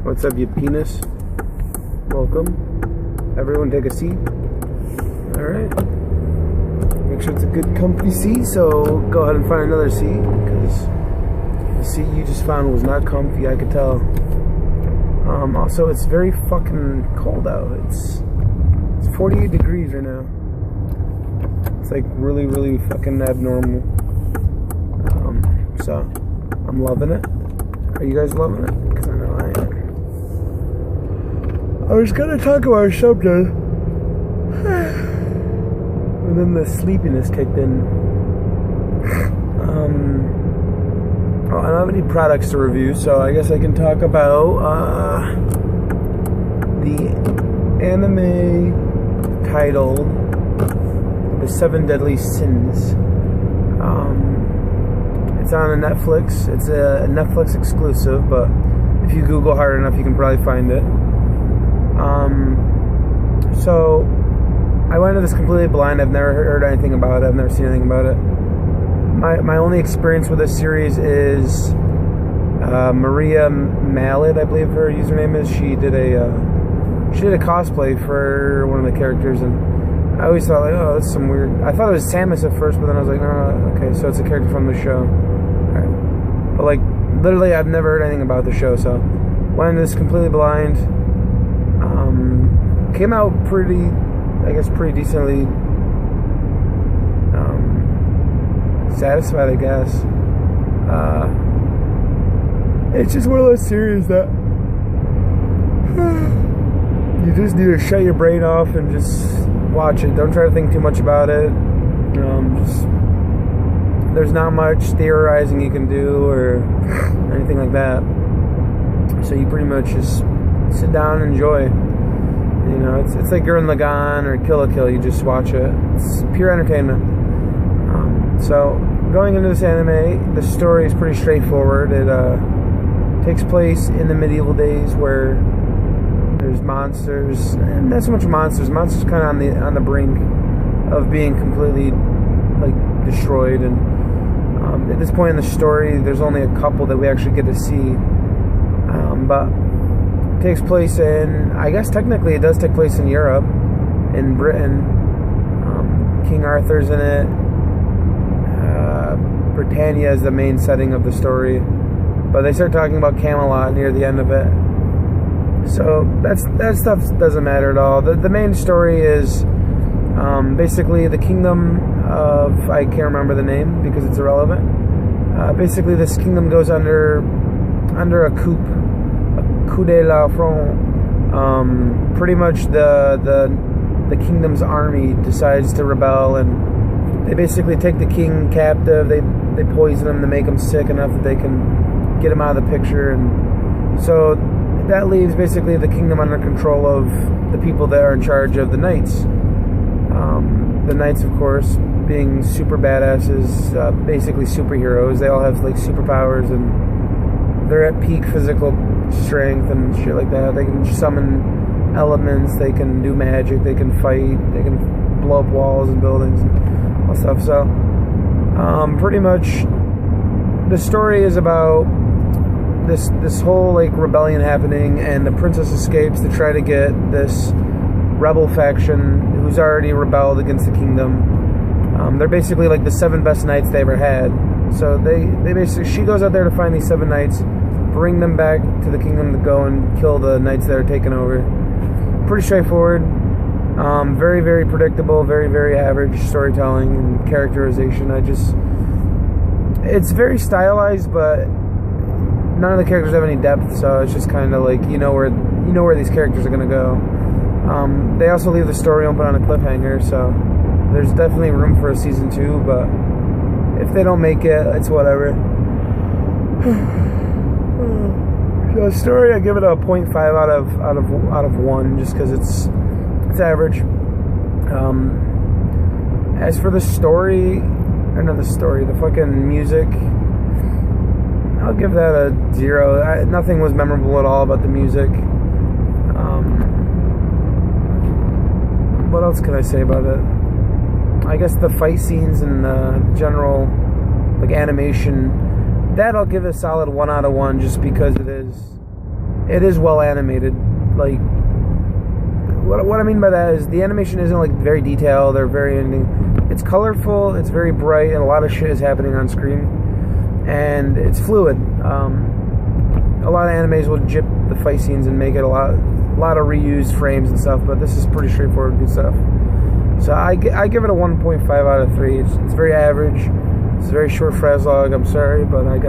What's up, you penis? Welcome. Everyone take a seat. Alright. Make sure it's a good comfy seat, so go ahead and find another seat, because the seat you just found was not comfy, I could tell. Also, it's very fucking cold out. It's 48 degrees right now. It's like really, really fucking abnormal. So, I'm loving it. Are you guys loving it? Because I know I am. I was gonna talk about something, and then the sleepiness kicked in. I don't have any products to review, so I guess I can talk about the anime titled The 7 Deadly Sins. It's on a Netflix. It's a Netflix exclusive, but if you Google hard enough, you can probably find it. So I went into this completely blind. I've never heard anything about it. I've never seen anything about it. My only experience with this series is Maria Mallet, I believe her username is. She did a cosplay for one of the characters, and I always thought, like, oh, that's some weird. I thought it was Samus at first, but then I was like, no, okay, so it's a character from the show. Alright. But like, literally, I've never heard anything about the show, so went into this completely blind. Came out pretty decently satisfied, I guess. It's just one of those series that you just need to shut your brain off and just watch it. Don't try to think too much about it. There's not much theorizing you can do or anything like that. So you pretty much just sit down and enjoy. You know, it's like Gurren Lagann or Kill la Kill. You just watch it. It's pure entertainment. So going into this anime, the story is pretty straightforward. It takes place in the medieval days where there's monsters, and not so much monsters. Monsters kind of on the brink of being completely like destroyed. And at this point in the story, there's only a couple that we actually get to see. But it takes place in, I guess technically it does take place in Europe, in Britain. King Arthur's in it. Britannia is the main setting of the story, but they start talking about Camelot near the end of it. So that stuff doesn't matter at all. The main story is basically the kingdom of, I can't remember the name because it's irrelevant. Basically, this kingdom goes under a coup de la front. Pretty much the kingdom's army decides to rebel, and they basically take the king captive. They poison him to make him sick enough that they can get him out of the picture, and so that leaves basically the kingdom under control of the people that are in charge of the knights. The knights, of course, being super badasses, basically superheroes. They all have like superpowers, and they're at peak physical strength and shit like that. They can summon elements. They can do magic. They can fight. They can blow up walls and buildings and all stuff. So pretty much the story is about this whole like rebellion happening, and the princess escapes to try to get this rebel faction who's already rebelled against the kingdom. They're basically like the 7 best knights they ever had. So they basically, she goes out there to find these 7 knights, bring them back to the kingdom to go and kill the knights that are taken over. Pretty straightforward. Very, very predictable, very, very average storytelling and characterization. It's very stylized, but none of the characters have any depth, so it's just kind of like you know where these characters are gonna go. They also leave the story open on a cliffhanger, so there's definitely room for a season 2. But if they don't make it, it's whatever. The story, I give it a 0.5 out of 1, just because it's average. As for the story, or not the story, the fucking music, I'll give that a 0. Nothing was memorable at all about the music. What else can I say about it? I guess the fight scenes and the general like animation, that I'll give a solid 1 out of 1, just because it is it is well animated. Like, what I mean by that is the animation isn't like very detailed or very anything. It's colorful, it's very bright, and a lot of shit is happening on screen, and it's fluid. A lot of animes will jip the fight scenes and make it a lot of reused frames and stuff, but this is pretty straightforward, good stuff. So I give it a 1.5 out of 3. It's very average. It's a very short Frazzog. I'm sorry, but I got